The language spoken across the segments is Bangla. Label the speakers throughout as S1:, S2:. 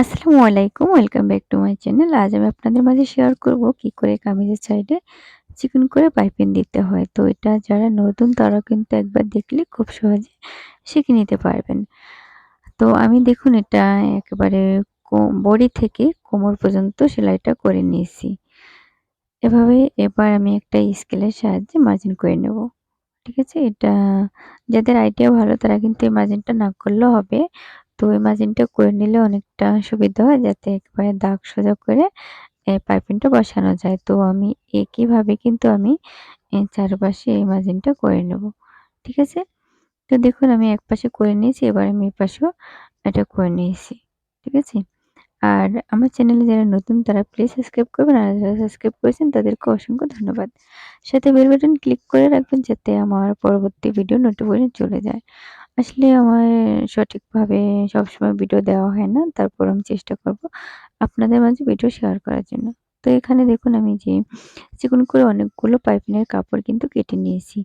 S1: আসসালামু আলাইকুম। Welcome back to my channel. আজ আমি আপনাদের মাঝে শেয়ার করব কি করে কামিজের সাইডে চিকন করে পাইপিং দিতে হয়। তো এটা যারা নতুন তারা কিন্তু একবার দেখলে খুব সহজে শিখে নিতে পারবেন। তো আমি দেখুন এটা একেবারে বডি থেকে কোমর পর্যন্ত সেলাইটা করে নিয়েছি। এভাবে এবার আমি একটা স্কেলের সাহায্যে মার্জিন করে নেব। ঠিক আছে? এটা যাদের আইডিয়া ভালো তারা কিন্তু এই মার্জিনটা না করলেও হবে। তো এই মার্জিনটা করে নিলে অনেকটা সুবিধা হয় যাতে একেবারে দাগ সোজা করে পাইপিংটা বসানো যায়। তো আমি একইভাবে কিন্তু আমি চারপাশে এই মার্জিনটা করে নেব। ঠিক আছে? তো দেখুন আমি এক পাশে করে নিয়েছি, এবার আমি এই পাশেও এটা করে নিয়েছি। ঠিক আছে? আর আমার চ্যানেলে যারা নতুন তারা প্লিজ সাবস্ক্রাইব করবেন। আর যারা সাবস্ক্রাইব করেছেন তাদেরকে অসংখ্য ধন্যবাদ। সাথে বেল বাটন ক্লিক করে রাখবেন যাতে আমার পরবর্তী ভিডিও নোটিফিকেশন চলে যায়। আসলে আমার সঠিকভাবে সবসময় ভিডিও দেওয়া হয় না। তারপর আমি চেষ্টা করব আপনাদের মাঝে ভিডিও শেয়ার করার জন্য। তো এখানে দেখুন আমি যে চিকন করে অনেকগুলো পাইপিনের কাপড় কিন্তু কেটে নিয়েছি।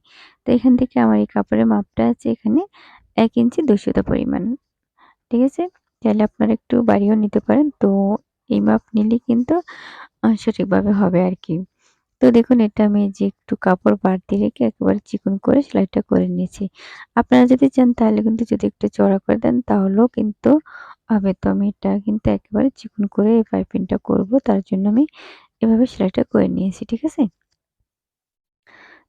S1: তো এখান থেকে আমার এই কাপড়ের মাপটা আছে এখানে ১ ইঞ্চি ২০০ পরিমাণ। ঠিক আছে? চাইলে আপনারা একটু বাড়িয়েও নিতে পারেন। তো এই মাপ নিলেই কিন্তু সঠিকভাবে হবে আরকি। তো দেখুন এটা আমি যে একটু কাপড় বাড়তি রেখে একেবারে চিকন করে সেলাইটা করে নিয়েছি। আপনারা যদি চান তাহলে কিন্তু যদি একটু চওড়া করে দেন তাহলেও কিন্তু হবে। তো আমি এটা কিন্তু একেবারে চিকন করে এই পাইপিংটা করব। তার জন্য আমি এভাবে সেলাইটা করে নিয়েছি। ঠিক আছে?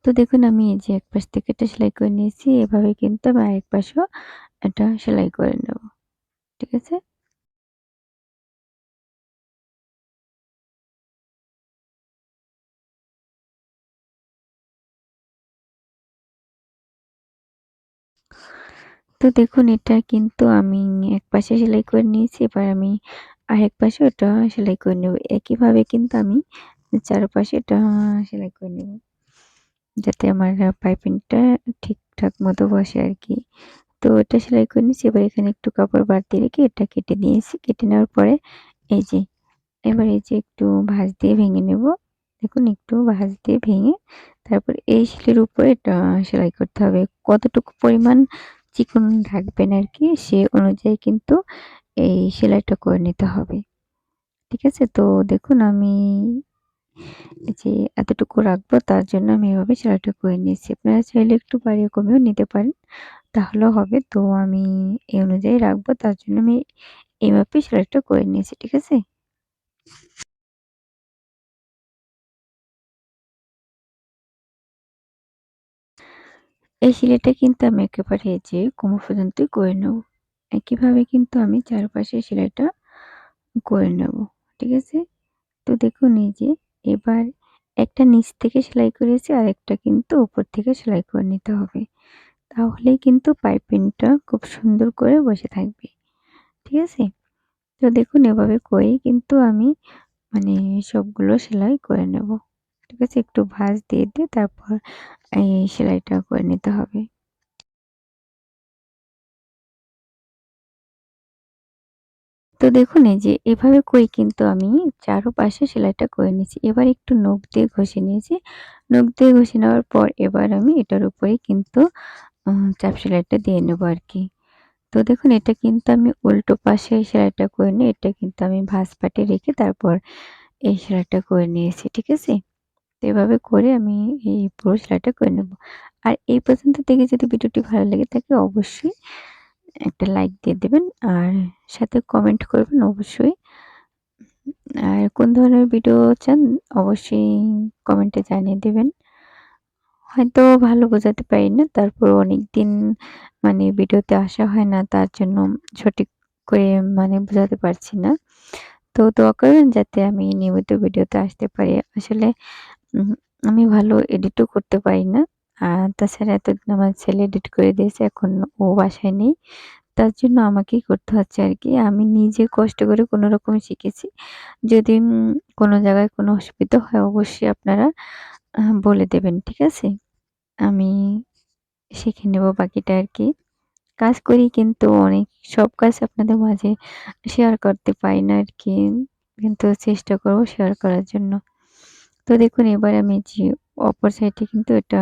S1: তো দেখুন আমি এই যে এক পাশ থেকে এটা সেলাই করে নিয়েছি। এভাবে কিন্তু আমি আরেক পাশেও এটা সেলাই করে নেব। ঠিক আছে? তো দেখুন এটা কিন্তু আমি এক পাশে সেলাই করে নিয়েছি। এবার আমি আরেক পাশে ওটা সেলাই করে নেব। একইভাবে কিন্তু আমি চারপাশে এটা সেলাই করে নেব। যাতে আমার পাইপিংটা ঠিকঠাক মতো বসে আরকি। তো এটা সেলাই করে নিয়েছি। এবার এখানে একটু কাপড় বাড়তি রেখে এটা কেটে নিয়েছি। কেটে নেওয়ার পরে এই যে এবার এই যে একটু ভাঁজ দিয়ে ভেঙে নেব। দেখুন একটু ভাঁজ দিয়ে ভেঙে তারপর এই শিলের উপরে এটা সেলাই করতে হবে। কতটুকু পরিমাণ চিকন রাখবেন আরকি সে অনুযায়ী কিন্তু এই সেলাইটা করে নিতে হবে। ঠিক আছে? তো দেখুন আমি এই যে এতটুকু রাখবো তার জন্য আমি এভাবে সেলাইটা করে নিয়েছি। আপনারা চাইলে একটু বাড়িয়ে কমিয়েও নিতে পারেন। তাহলেও হবে। তো আমি এই অনুযায়ী রাখবো। তার জন্য আমি এই মাপে সেলাইটা করে নিয়েছি। ঠিক আছে? এই সেলাইটা কিন্তু আমি একেবারে এই যে কোমর পর্যন্তই করে নেব। একইভাবে কিন্তু আমি চারপাশে সেলাইটা করে নেব। ঠিক আছে? তো দেখুন এই যে এবার একটা নিচ থেকে সেলাই করেছি আরেকটা কিন্তু উপর থেকে সেলাই করে নিতে হবে। তাহলেই কিন্তু পাইপিংটা খুব সুন্দর করে বসে থাকবে। ঠিক আছে? তো দেখুন এভাবে করেই কিন্তু আমি মানে সবগুলো সেলাই করে নেব। ঠিক আছে? একটু ভাঁজ দিয়ে তারপর এই সেলাইটা করে নিতে হবে। তো দেখুন এই যে এভাবে করে কিন্তু আমি চারপাশে সেলাইটা করে নিয়েছি। এবার একটু নখ দিয়ে ঘষে নিয়েছি। নখ দিয়ে ঘষে নেওয়ার পর এবার আমি এটার উপরেই কিন্তু চাপ সেলাইটা দিয়ে নেব আরকি। তো দেখুন এটা কিন্তু আমি উল্টো পাশে সেলাইটা করে নিই। এটা কিন্তু আমি ভাঁজ পাটে রেখে তারপর এই সেলাইটা করে নিয়েছি। ঠিক আছে? তো এভাবে করে আমি এই পুরো সেলাইটা করে নেব। আর এই পর্যন্ত থেকে যদি ভিডিওটি ভালো লেগে থাকে অবশ্যই একটা লাইক দিয়ে দিবেন। আর সাথে কমেন্ট করবেন অবশ্যই। আর কোন ধরনের ভিডিও চান অবশ্যই কমেন্টে জানিয়ে দিবেন। হয়তো ভালো বোঝাতে পারি না। তারপরও অনেকদিন মানে ভিডিওতে আসা হয় না। তার জন্য সঠিক করে মানে বোঝাতে পারছি না। তো দোয়া করবেন যাতে আমি নিয়মিত ভিডিওতে আসতে পারি। আসলে উম আমি ভালো এডিটও করতে পারি না। তাছাড়া এতদিন আমার ছেলে এডিট করে দিয়েছে। এখন ও বাসায় নেই। তার জন্য আমাকেই করতে হচ্ছে আরকি। আমি নিজে কষ্ট করে কোনরকম শিখেছি। যদি কোন জায়গায় কোন অসুবিধা হয় অবশ্যই আপনারা বলে দেবেন। ঠিক আছে? আমি শিখে নেব বাকিটা আরকি। কাজ করি কিন্তু অনেক সব কাজ আপনাদের মাঝে শেয়ার করতে পারি না আরকি। কিন্তু চেষ্টা করব শেয়ার করার জন্য। তো দেখুন এবার আমি যে অপর সাইডে কিন্তু এটা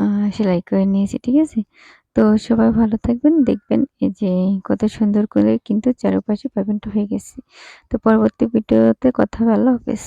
S1: আ সেলাই করে নিয়েছি। ঠিক আছে? তো সবাই ভালো থাকবেন। দেখবেন এই যে কত সুন্দর করে কিন্তু চারপাশে পাইপিংটা হয়ে গেছে। তো পরবর্তী ভিডিওতে কথা হবে। আল্লাহ হাফেজ।